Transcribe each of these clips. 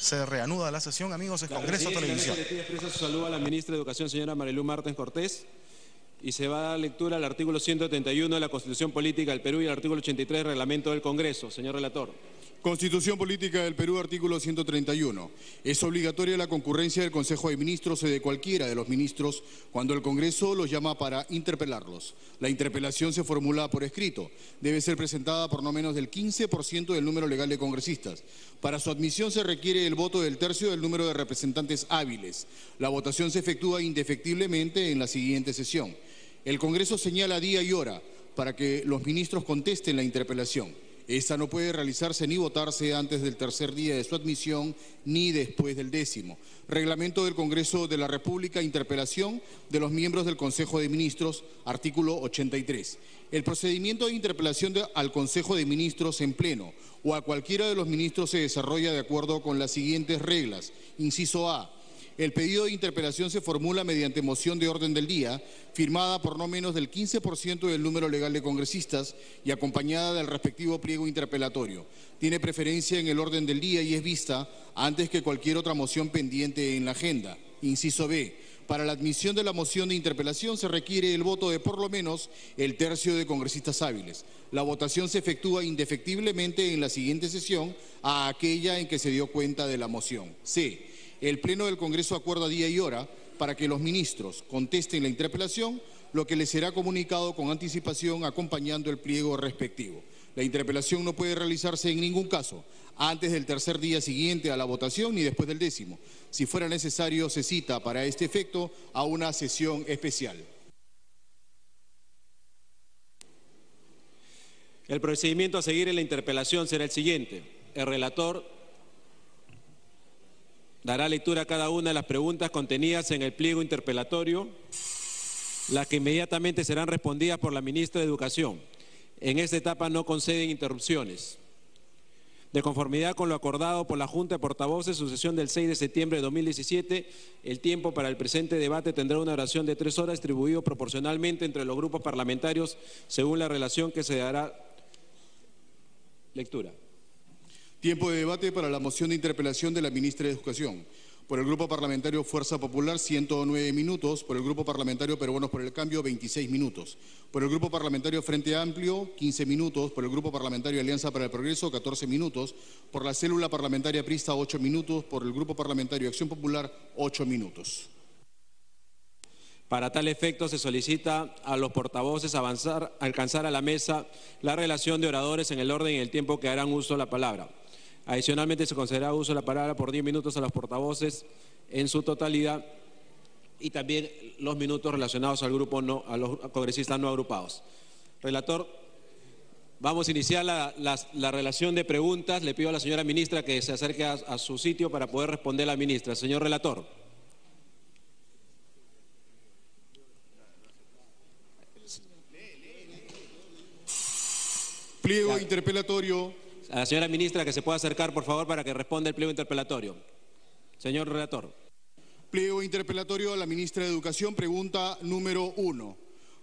Se reanuda la sesión, amigos, es Congreso Televisión. Expresa su saludo a la ministra de Educación, señora Marilú Martens Cortés, y se va a dar lectura al artículo 131 de la Constitución Política del Perú y al artículo 83 del Reglamento del Congreso. Señor relator. Constitución Política del Perú, artículo 131. Es obligatoria la concurrencia del Consejo de Ministros o de cualquiera de los ministros cuando el Congreso los llama para interpelarlos. La interpelación se formula por escrito. Debe ser presentada por no menos del 15% del número legal de congresistas. Para su admisión se requiere el voto del tercio del número de representantes hábiles. La votación se efectúa indefectiblemente en la siguiente sesión. El Congreso señala día y hora para que los ministros contesten la interpelación. Esta no puede realizarse ni votarse antes del tercer día de su admisión ni después del 10º. Reglamento del Congreso de la República, interpelación de los miembros del Consejo de Ministros, artículo 83. El procedimiento de interpelación al Consejo de Ministros en pleno o a cualquiera de los ministros se desarrolla de acuerdo con las siguientes reglas. Inciso A. El pedido de interpelación se formula mediante moción de orden del día, firmada por no menos del 15% del número legal de congresistas y acompañada del respectivo pliego interpelatorio. Tiene preferencia en el orden del día y es vista antes que cualquier otra moción pendiente en la agenda. Inciso B. Para la admisión de la moción de interpelación se requiere el voto de por lo menos el tercio de congresistas hábiles. La votación se efectúa indefectiblemente en la siguiente sesión a aquella en que se dio cuenta de la moción. C. El Pleno del Congreso acuerda día y hora para que los ministros contesten la interpelación, lo que les será comunicado con anticipación acompañando el pliego respectivo. La interpelación no puede realizarse en ningún caso antes del tercer día siguiente a la votación ni después del 10º. Si fuera necesario, se cita para este efecto a una sesión especial. El procedimiento a seguir en la interpelación será el siguiente. El relator dará lectura a cada una de las preguntas contenidas en el pliego interpelatorio, las que inmediatamente serán respondidas por la ministra de Educación. En esta etapa no conceden interrupciones. De conformidad con lo acordado por la Junta de Portavoces, su sesión del 6 de septiembre de 2017, el tiempo para el presente debate tendrá una duración de 3 horas, distribuido proporcionalmente entre los grupos parlamentarios según la relación que se dará lectura. Tiempo de debate para la moción de interpelación de la ministra de Educación. Por el Grupo Parlamentario Fuerza Popular, 109 minutos. Por el Grupo Parlamentario Peruanos por el Cambio, 26 minutos. Por el Grupo Parlamentario Frente Amplio, 15 minutos. Por el Grupo Parlamentario Alianza para el Progreso, 14 minutos. Por la Célula Parlamentaria Aprista, 8 minutos. Por el Grupo Parlamentario Acción Popular, 8 minutos. Para tal efecto, se solicita a los portavoces alcanzar a la mesa la relación de oradores en el orden y el tiempo que harán uso de la palabra. Adicionalmente, se concederá uso de la palabra por 10 minutos a los portavoces en su totalidad y también los minutos relacionados a los congresistas no agrupados. Relator, vamos a iniciar la relación de preguntas. Le pido a la señora ministra que se acerque a su sitio para poder responder a la ministra. Señor relator. Pliego interpelatorio. A la señora ministra que se pueda acercar, por favor, para que responda el pliego interpelatorio. Señor relator. Pliego interpelatorio a la ministra de Educación, pregunta número 1.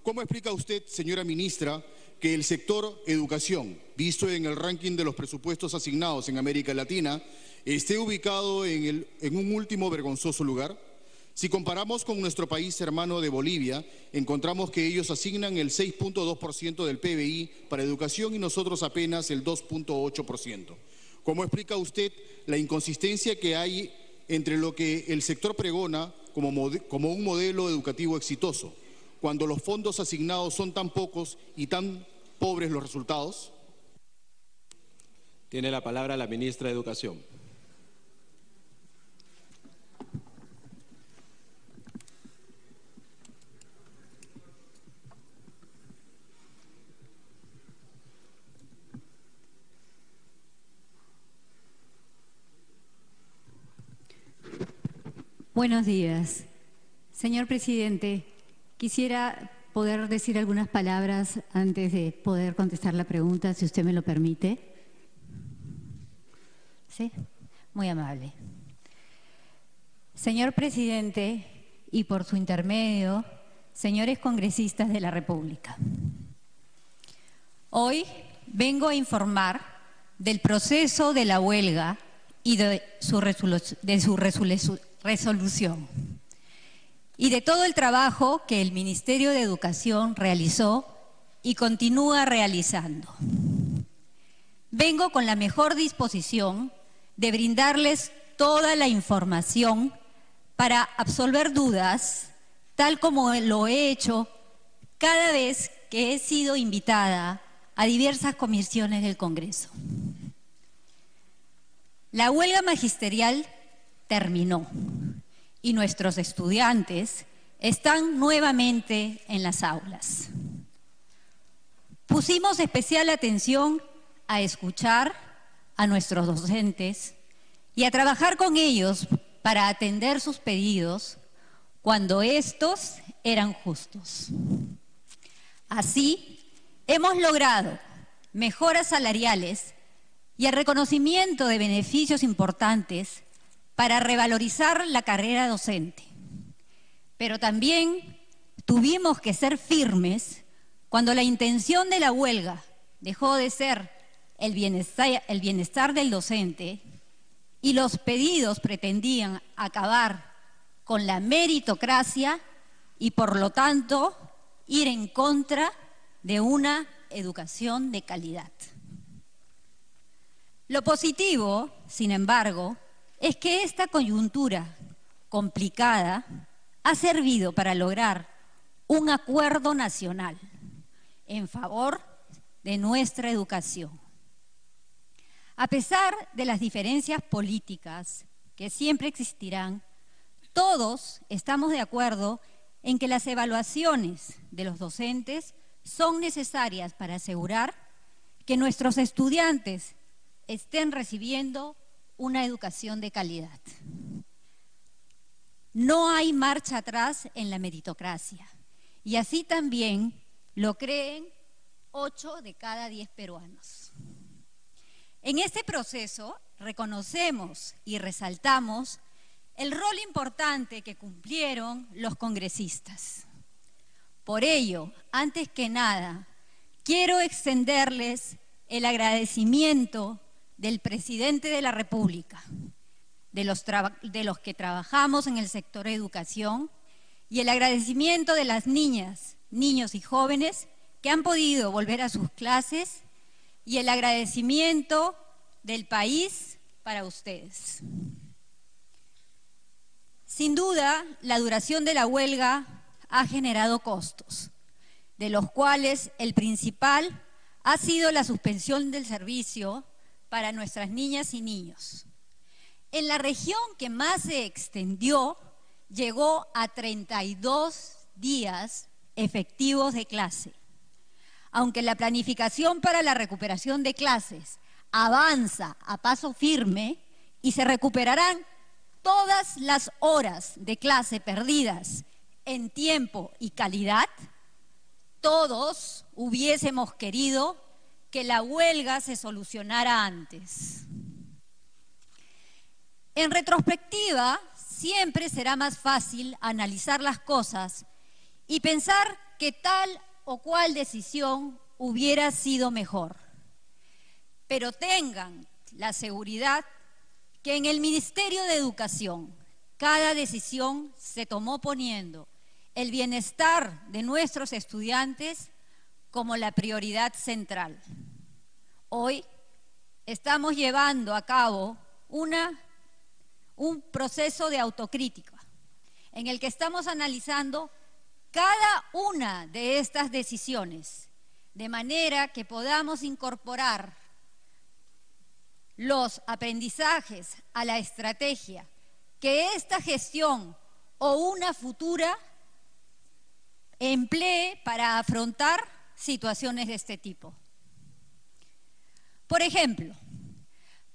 ¿Cómo explica usted, señora ministra, que el sector educación, visto en el ranking de los presupuestos asignados en América Latina, esté ubicado en un último vergonzoso lugar? Si comparamos con nuestro país hermano de Bolivia, encontramos que ellos asignan el 6.2% del PBI para educación y nosotros apenas el 2.8%. ¿Cómo explica usted la inconsistencia que hay entre lo que el sector pregona como un modelo educativo exitoso, cuando los fondos asignados son tan pocos y tan pobres los resultados? Tiene la palabra la ministra de Educación. Buenos días. Señor presidente, quisiera poder decir algunas palabras antes de poder contestar la pregunta, si usted me lo permite. ¿Sí? Muy amable. Señor presidente, y por su intermedio, señores congresistas de la República, hoy vengo a informar del proceso de la huelga y de su resolución, y de todo el trabajo que el Ministerio de Educación realizó y continúa realizando. Vengo con la mejor disposición de brindarles toda la información para absolver dudas, tal como lo he hecho cada vez que he sido invitada a diversas comisiones del Congreso. La huelga magisterial terminó y nuestros estudiantes están nuevamente en las aulas. Pusimos especial atención a escuchar a nuestros docentes y a trabajar con ellos para atender sus pedidos cuando estos eran justos. Así, hemos logrado mejoras salariales y el reconocimiento de beneficios importantes para revalorizar la carrera docente. Pero también tuvimos que ser firmes cuando la intención de la huelga dejó de ser el bienestar del docente y los pedidos pretendían acabar con la meritocracia y, por lo tanto, ir en contra de una educación de calidad. Lo positivo, sin embargo, es que esta coyuntura complicada ha servido para lograr un acuerdo nacional en favor de nuestra educación. A pesar de las diferencias políticas que siempre existirán, todos estamos de acuerdo en que las evaluaciones de los docentes son necesarias para asegurar que nuestros estudiantes estén recibiendo una educación de calidad. No hay marcha atrás en la meritocracia, y así también lo creen 8 de cada 10 peruanos. En este proceso reconocemos y resaltamos el rol importante que cumplieron los congresistas. Por ello, antes que nada, quiero extenderles el agradecimiento del presidente de la República, de los que trabajamos en el sector educación, y el agradecimiento de las niñas, niños y jóvenes que han podido volver a sus clases, y el agradecimiento del país para ustedes. Sin duda, la duración de la huelga ha generado costos, de los cuales el principal ha sido la suspensión del servicio para nuestras niñas y niños. En la región que más se extendió, llegó a 32 días efectivos de clase. Aunque la planificación para la recuperación de clases avanza a paso firme y se recuperarán todas las horas de clase perdidas en tiempo y calidad, todos hubiésemos querido que la huelga se solucionara antes. En retrospectiva, siempre será más fácil analizar las cosas y pensar que tal o cual decisión hubiera sido mejor. Pero tengan la seguridad que en el Ministerio de Educación cada decisión se tomó poniendo el bienestar de nuestros estudiantes como la prioridad central. Hoy estamos llevando a cabo un proceso de autocrítica en el que estamos analizando cada una de estas decisiones de manera que podamos incorporar los aprendizajes a la estrategia que esta gestión o una futura emplee para afrontar situaciones de este tipo. Por ejemplo,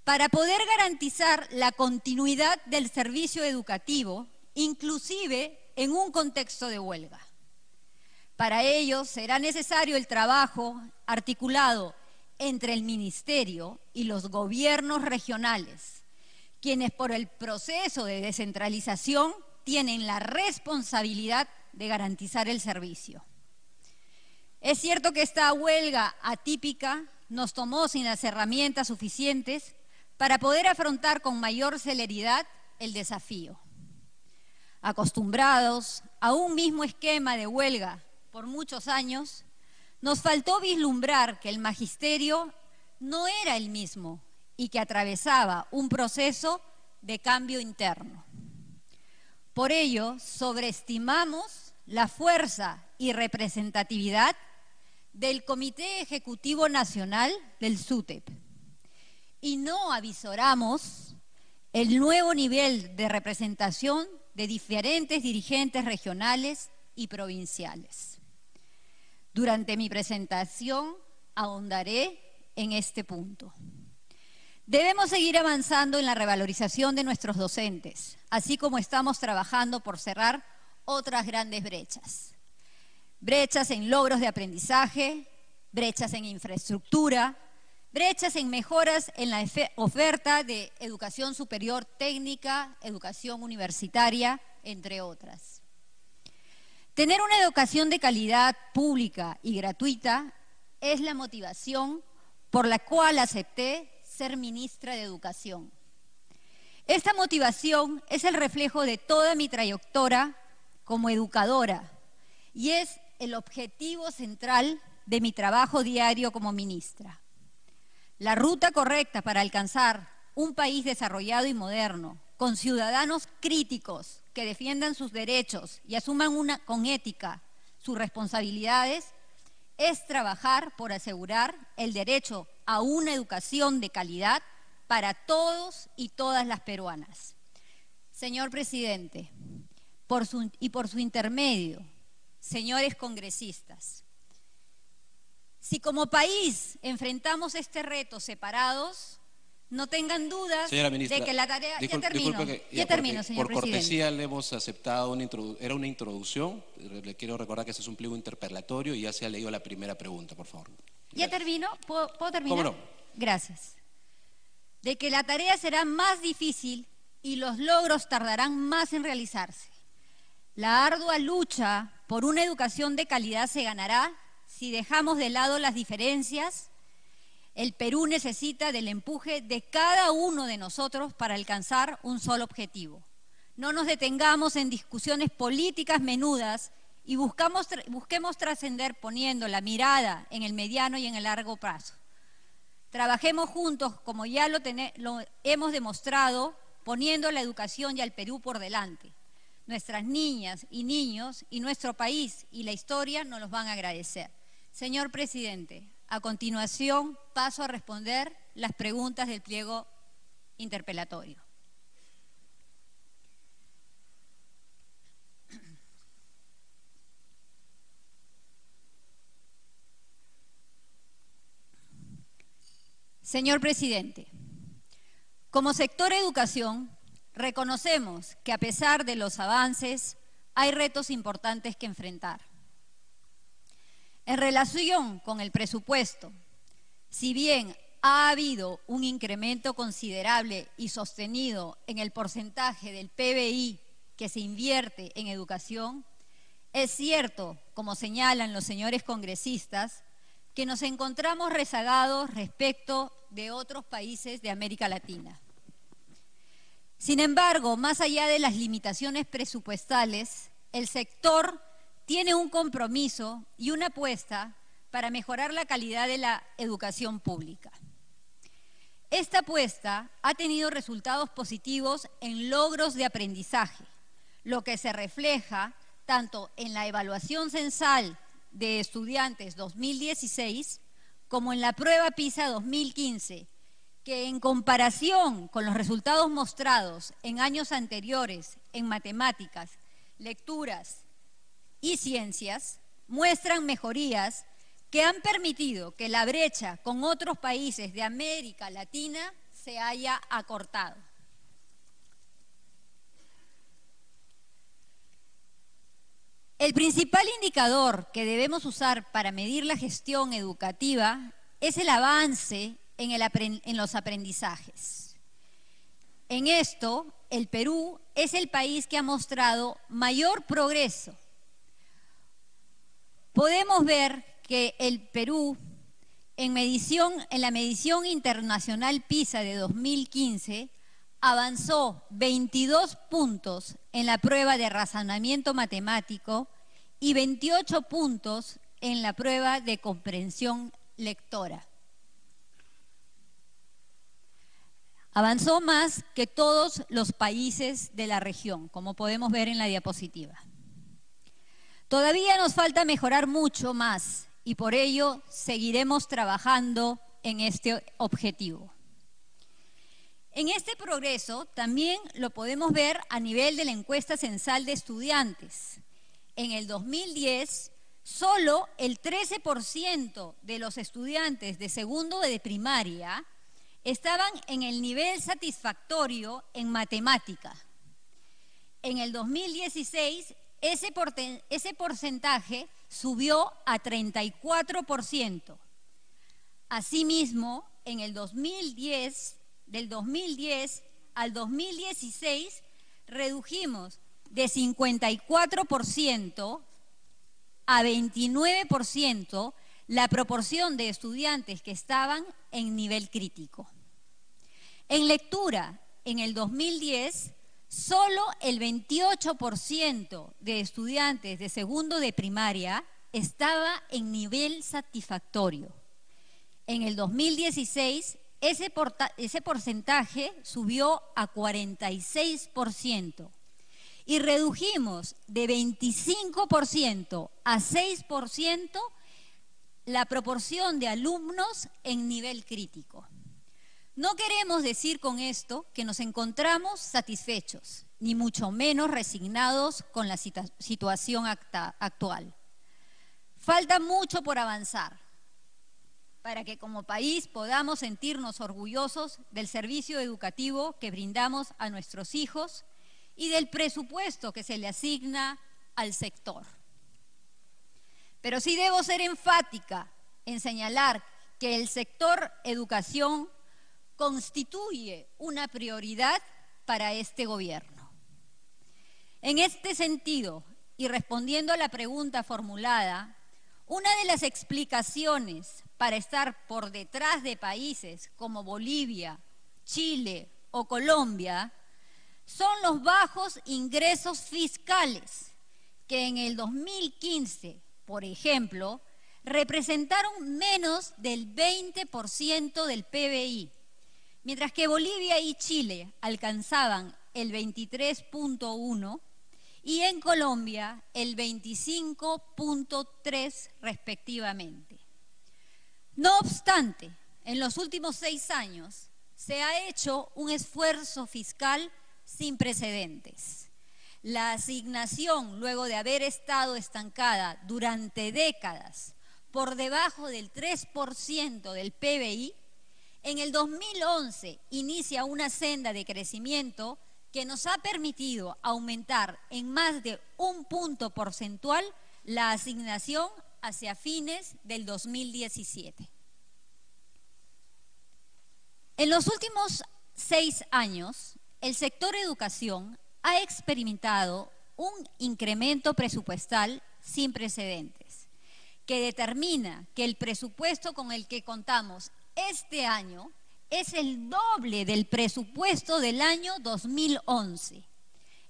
para poder garantizar la continuidad del servicio educativo, inclusive en un contexto de huelga. Para ello será necesario el trabajo articulado entre el Ministerio y los gobiernos regionales, quienes por el proceso de descentralización tienen la responsabilidad de garantizar el servicio. Es cierto que esta huelga atípica nos tomó sin las herramientas suficientes para poder afrontar con mayor celeridad el desafío. Acostumbrados a un mismo esquema de huelga por muchos años, nos faltó vislumbrar que el magisterio no era el mismo y que atravesaba un proceso de cambio interno. Por ello, sobreestimamos la fuerza y representatividad del Comité Ejecutivo Nacional del SUTEP y no avisoramos el nuevo nivel de representación de diferentes dirigentes regionales y provinciales. Durante mi presentación ahondaré en este punto. Debemos seguir avanzando en la revalorización de nuestros docentes, así como estamos trabajando por cerrar otras grandes brechas. Brechas en logros de aprendizaje, brechas en infraestructura, brechas en mejoras en la oferta de educación superior técnica, educación universitaria, entre otras. Tener una educación de calidad pública y gratuita es la motivación por la cual acepté ser ministra de Educación. Esta motivación es el reflejo de toda mi trayectoria como educadora y es el objetivo central de mi trabajo diario como ministra. La ruta correcta para alcanzar un país desarrollado y moderno, con ciudadanos críticos que defiendan sus derechos y asuman con ética sus responsabilidades, es trabajar por asegurar el derecho a una educación de calidad para todos y todas las peruanas. Señor presidente, por su intermedio, señores congresistas, si como país enfrentamos este reto separados, no tengan dudas de que la tarea... Ya termino, señor presidente. Por cortesía le hemos aceptado, era una introducción, le quiero recordar que este es un pliego interpelatorio y ya se ha leído la primera pregunta, por favor. ¿Ya termino? ¿Puedo terminar? ¿Cómo no? Gracias. De que la tarea será más difícil y los logros tardarán más en realizarse. La ardua lucha por una educación de calidad se ganará si dejamos de lado las diferencias. El Perú necesita del empuje de cada uno de nosotros para alcanzar un solo objetivo. No nos detengamos en discusiones políticas menudas y busquemos trascender poniendo la mirada en el mediano y en el largo plazo. Trabajemos juntos, como ya lo hemos demostrado, poniendo la educación y al Perú por delante. Nuestras niñas y niños y nuestro país y la historia nos los van a agradecer. Señor presidente, a continuación paso a responder las preguntas del pliego interpelatorio. Señor presidente, como sector educación, reconocemos que a pesar de los avances, hay retos importantes que enfrentar. En relación con el presupuesto, si bien ha habido un incremento considerable y sostenido en el porcentaje del PBI que se invierte en educación, es cierto, como señalan los señores congresistas, que nos encontramos rezagados respecto de otros países de América Latina. Sin embargo, más allá de las limitaciones presupuestales, el sector tiene un compromiso y una apuesta para mejorar la calidad de la educación pública. Esta apuesta ha tenido resultados positivos en logros de aprendizaje, lo que se refleja tanto en la evaluación censal de estudiantes 2016 como en la prueba PISA 2015, que en comparación con los resultados mostrados en años anteriores en matemáticas, lecturas y ciencias, muestran mejorías que han permitido que la brecha con otros países de América Latina se haya acortado. El principal indicador que debemos usar para medir la gestión educativa es el avance en los aprendizajes. En esto, el Perú es el país que ha mostrado mayor progreso. Podemos ver que el Perú en la medición internacional PISA de 2015, avanzó 22 puntos en la prueba de razonamiento matemático y 28 puntos en la prueba de comprensión lectora. Avanzó más que todos los países de la región, como podemos ver en la diapositiva. Todavía nos falta mejorar mucho más y por ello seguiremos trabajando en este objetivo. En este progreso también lo podemos ver a nivel de la encuesta censal de estudiantes. En el 2010, solo el 13% de los estudiantes de segundo de primaria estaban en el nivel satisfactorio en matemática. En el 2016, ese porcentaje subió a 34%. Asimismo, en el 2010, del 2010 al 2016, redujimos de 54% a 29% la proporción de estudiantes que estaban en nivel crítico. En lectura, en el 2010, solo el 28% de estudiantes de segundo de primaria estaba en nivel satisfactorio. En el 2016, ese porcentaje subió a 46% y redujimos de 25% a 6% la proporción de alumnos en nivel crítico. No queremos decir con esto que nos encontramos satisfechos, ni mucho menos resignados con la situación actual. Falta mucho por avanzar para que como país podamos sentirnos orgullosos del servicio educativo que brindamos a nuestros hijos y del presupuesto que se le asigna al sector. Pero sí debo ser enfática en señalar que el sector educación constituye una prioridad para este gobierno. En este sentido, y respondiendo a la pregunta formulada, una de las explicaciones para estar por detrás de países como Bolivia, Chile o Colombia son los bajos ingresos fiscales que en el 2015, por ejemplo, representaron menos del 20% del PBI, mientras que Bolivia y Chile alcanzaban el 23.1% y en Colombia el 25.3% respectivamente. No obstante, en los últimos 6 años se ha hecho un esfuerzo fiscal sin precedentes. La asignación, luego de haber estado estancada durante décadas por debajo del 3% del PBI, en el 2011 inicia una senda de crecimiento que nos ha permitido aumentar en más de 1 punto porcentual la asignación hacia fines del 2017. En los últimos 6 años, el sector educación ha experimentado un incremento presupuestal sin precedentes, que determina que el presupuesto con el que contamos este año es el doble del presupuesto del año 2011.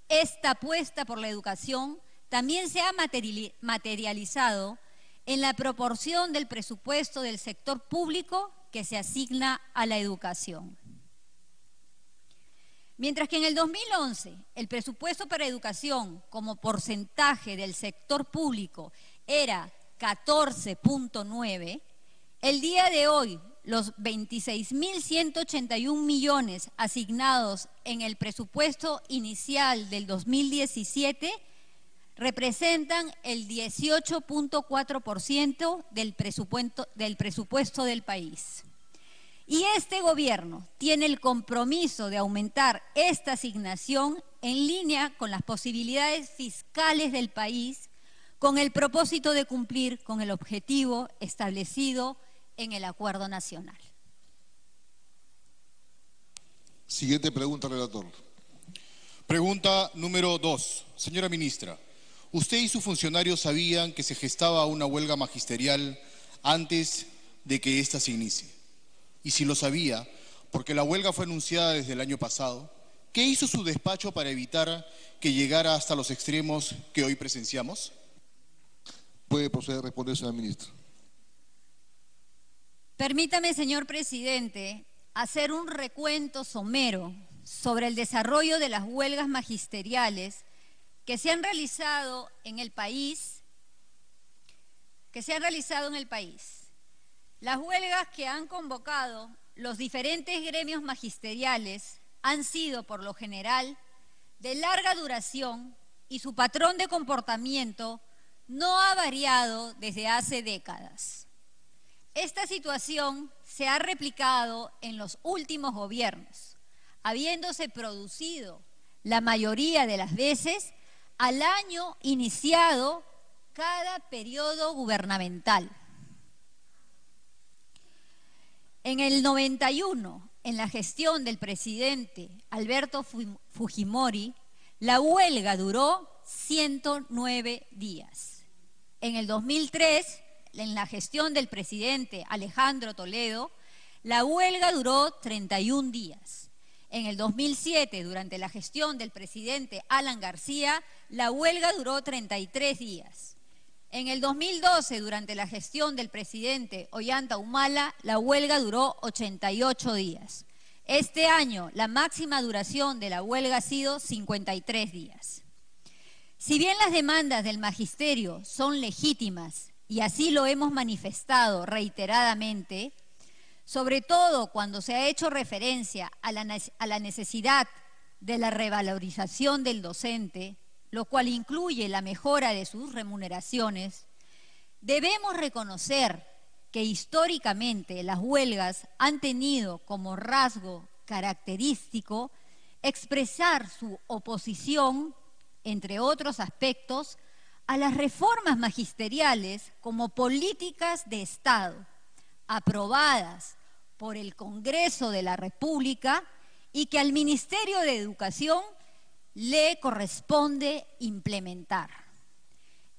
Esta apuesta por la educación también se ha materializado en la proporción del presupuesto del sector público que se asigna a la educación. Mientras que en el 2011 el presupuesto para educación como porcentaje del sector público era 14.9%, el día de hoy los 26.181 millones asignados en el presupuesto inicial del 2017 representan el 18.4% del presupuesto del país. Y este gobierno tiene el compromiso de aumentar esta asignación en línea con las posibilidades fiscales del país, con el propósito de cumplir con el objetivo establecido en el Acuerdo Nacional. Siguiente pregunta, relator. Pregunta número 2. Señora ministra, ¿usted y sus funcionarios sabían que se gestaba una huelga magisterial antes de que ésta se inicie? Y si lo sabía, porque la huelga fue anunciada desde el año pasado, ¿qué hizo su despacho para evitar que llegara hasta los extremos que hoy presenciamos? Puede proceder a responder, señor ministro. Permítame, señor presidente, hacer un recuento somero sobre el desarrollo de las huelgas magisteriales que se han realizado en el país. Las huelgas que han convocado los diferentes gremios magisteriales han sido, por lo general, de larga duración y su patrón de comportamiento no ha variado desde hace décadas. Esta situación se ha replicado en los últimos gobiernos, habiéndose producido la mayoría de las veces al año iniciado cada periodo gubernamental. En el 91, en la gestión del presidente Alberto Fujimori, la huelga duró 109 días. En el 2003, en la gestión del presidente Alejandro Toledo, la huelga duró 31 días. En el 2007, durante la gestión del presidente Alan García, la huelga duró 33 días. En el 2012, durante la gestión del presidente Ollanta Humala, la huelga duró 88 días. Este año, la máxima duración de la huelga ha sido 53 días. Si bien las demandas del magisterio son legítimas, y así lo hemos manifestado reiteradamente, sobre todo cuando se ha hecho referencia a la necesidad de la revalorización del docente, lo cual incluye la mejora de sus remuneraciones, debemos reconocer que históricamente las huelgas han tenido como rasgo característico expresar su oposición, entre otros aspectos, a las reformas magisteriales como políticas de Estado, aprobadas por el Congreso de la República y que al Ministerio de Educación le corresponde implementar.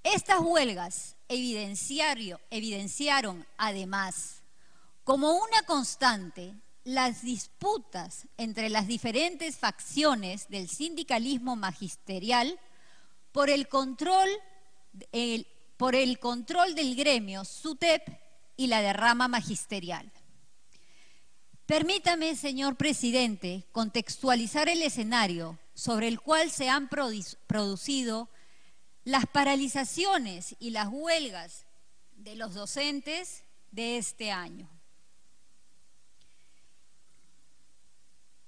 Estas huelgas evidenciaron además como una constante las disputas entre las diferentes facciones del sindicalismo magisterial por el control del gremio SUTEP y la derrama magisterial. Permítame, señor presidente, contextualizar el escenario sobre el cual se han producido las paralizaciones y las huelgas de los docentes de este año.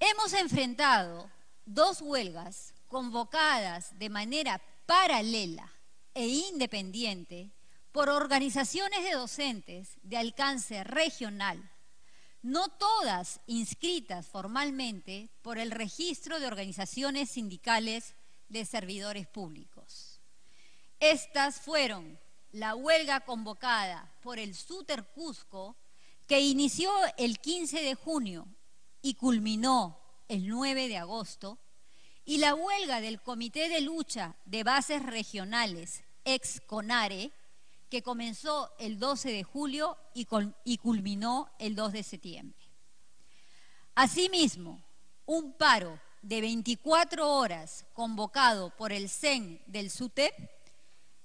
Hemos enfrentado dos huelgas convocadas de manera paralela e independiente por organizaciones de docentes de alcance regional, no todas inscritas formalmente por el Registro de Organizaciones Sindicales de Servidores Públicos. Estas fueron la huelga convocada por el SUTER Cusco, que inició el 15 de junio y culminó el 9 de agosto, y la huelga del Comité de Lucha de Bases Regionales, ex-CONARE, que comenzó el 12 de julio y culminó el 2 de septiembre. Asimismo, un paro de 24 horas convocado por el CEN del SUTEP,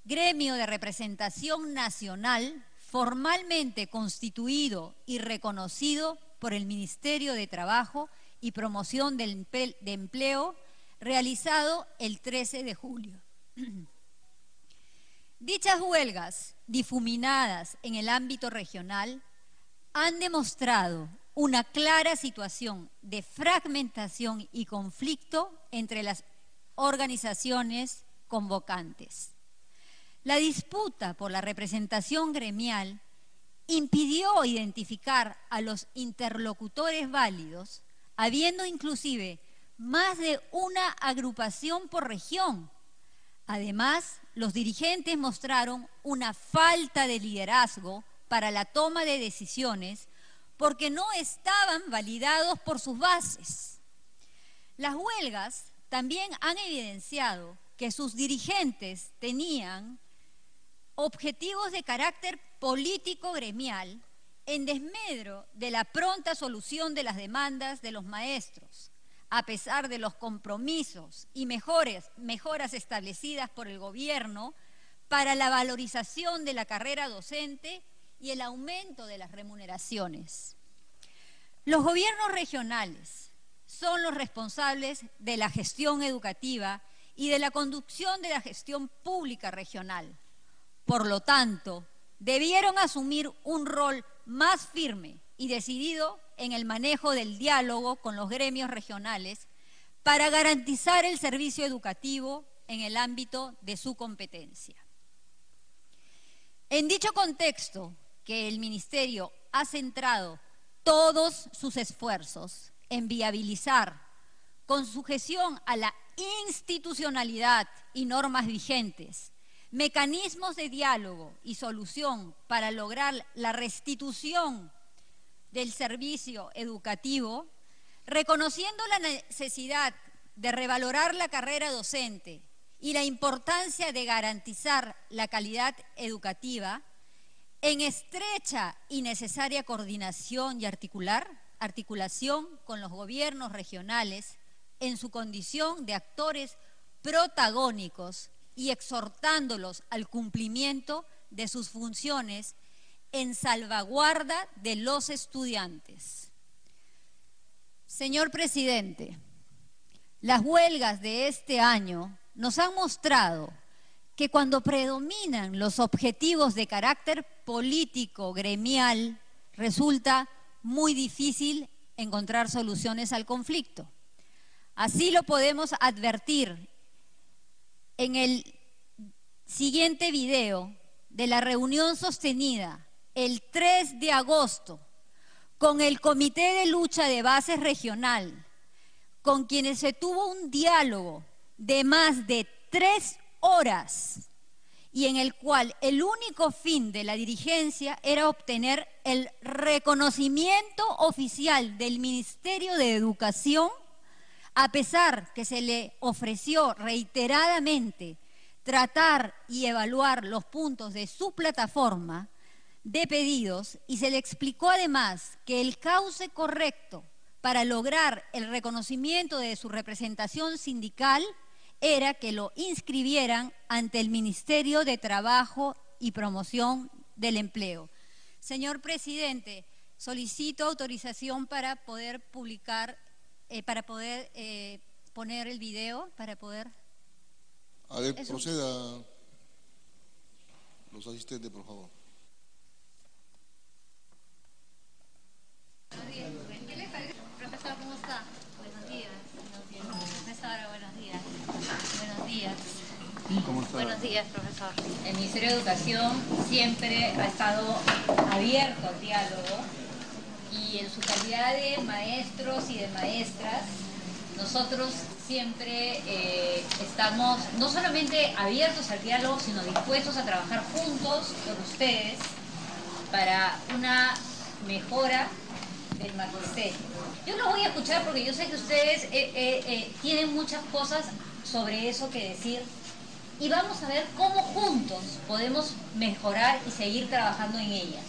gremio de representación nacional formalmente constituido y reconocido por el Ministerio de Trabajo y Promoción de Empleo, realizado el 13 de julio. Dichas huelgas, difuminadas en el ámbito regional, han demostrado una clara situación de fragmentación y conflicto entre las organizaciones convocantes. La disputa por la representación gremial impidió identificar a los interlocutores válidos, habiendo inclusive más de una agrupación por región. Además, los dirigentes mostraron una falta de liderazgo para la toma de decisiones porque no estaban validados por sus bases. Las huelgas también han evidenciado que sus dirigentes tenían objetivos de carácter político gremial en desmedro de la pronta solución de las demandas de los maestros, a pesar de los compromisos y mejoras establecidas por el gobierno para la valorización de la carrera docente y el aumento de las remuneraciones. Los gobiernos regionales son los responsables de la gestión educativa y de la conducción de la gestión pública regional. Por lo tanto, debieron asumir un rol más firme y decidido en el manejo del diálogo con los gremios regionales para garantizar el servicio educativo en el ámbito de su competencia. En dicho contexto, que el Ministerio ha centrado todos sus esfuerzos en viabilizar, con sujeción a la institucionalidad y normas vigentes, mecanismos de diálogo y solución para lograr la restitución del servicio educativo, reconociendo la necesidad de revalorar la carrera docente y la importancia de garantizar la calidad educativa, en estrecha y necesaria coordinación y articulación con los gobiernos regionales en su condición de actores protagónicos y exhortándolos al cumplimiento de sus funciones en salvaguarda de los estudiantes. Señor presidente, las huelgas de este año nos han mostrado que cuando predominan los objetivos de carácter político gremial, resulta muy difícil encontrar soluciones al conflicto. Así lo podemos advertir en el siguiente video de la reunión sostenida el 3 de agosto con el Comité de Lucha de Bases Regional, con quienes se tuvo un diálogo de más de 3 horas y en el cual el único fin de la dirigencia era obtener el reconocimiento oficial del Ministerio de Educación, a pesar que se le ofreció reiteradamente tratar y evaluar los puntos de su plataforma de pedidos, y se le explicó además que el cauce correcto para lograr el reconocimiento de su representación sindical era que lo inscribieran ante el Ministerio de Trabajo y Promoción del Empleo. Señor presidente, solicito autorización para poder publicar, poner el video, para poder... A ver, proceda los asistentes, por favor. ¿Qué le parece? Profesor, ¿cómo está? Buenos días. Profesora, buenos días. Buenos días. ¿Cómo está? Buenos días, profesor. El Ministerio de Educación siempre ha estado abierto al diálogo y en su calidad de maestros y de maestras, nosotros siempre estamos no solamente abiertos al diálogo, sino dispuestos a trabajar juntos con ustedes para una mejora del magisterio. Yo los voy a escuchar porque yo sé que ustedes tienen muchas cosas sobre eso que decir y vamos a ver cómo juntos podemos mejorar y seguir trabajando en ellas.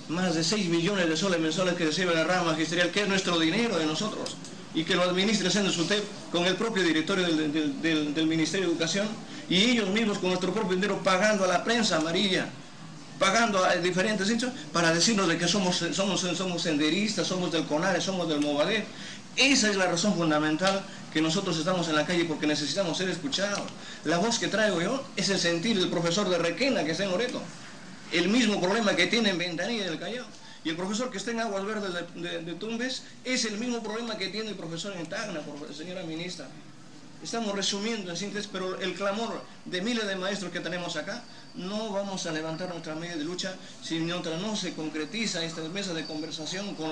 Más de 6 millones de soles mensuales que recibe la rama magisterial, que es nuestro dinero de nosotros, y que lo administre siendo SUTEP con el propio directorio del Ministerio de Educación, y ellos mismos con nuestro propio dinero pagando a la prensa amarilla, pagando a diferentes hechos para decirnos de que somos senderistas, somos del CONARE, somos del Movadef. Esa es la razón fundamental que nosotros estamos en la calle, porque necesitamos ser escuchados. La voz que traigo yo es el sentir del profesor de Requena que está en Loreto, el mismo problema que tiene en Ventanilla del Callao, y el profesor que está en Aguas Verdes de Tumbes es el mismo problema que tiene el profesor en Tacna, señora ministra. Estamos resumiendo en síntesis, pero el clamor de miles de maestros que tenemos acá, no vamos a levantar nuestra media de lucha si mientras no se concretiza esta mesa de conversación con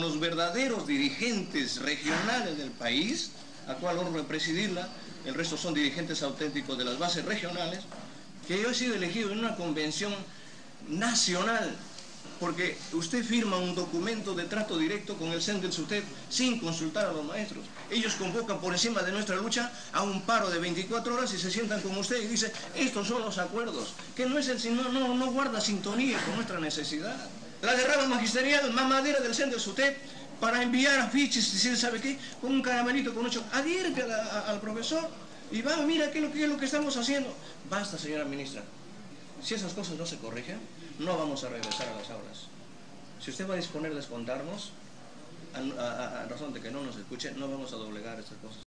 los verdaderos dirigentes regionales del país, a cual honro presidirla. El resto son dirigentes auténticos de las bases regionales, que yo he sido elegido en una convención nacional, porque usted firma un documento de trato directo con el CEN del SUTEP sin consultar a los maestros. Ellos convocan por encima de nuestra lucha a un paro de 24 horas y se sientan con usted y dicen, estos son los acuerdos, que no guarda sintonía con nuestra necesidad. la derrama magisterial, mamadera del centro de SUTEP, para enviar afiches, decir, ¿sabe qué? Con un caramelito, con un chocolate. Adhiérete al profesor y va, mira qué es lo que estamos haciendo. Basta, señora ministra. Si esas cosas no se corrigen, no vamos a regresar a las aulas. Si usted va a disponer de descontarnos, a razón de que no nos escuche, no vamos a doblegar estas cosas.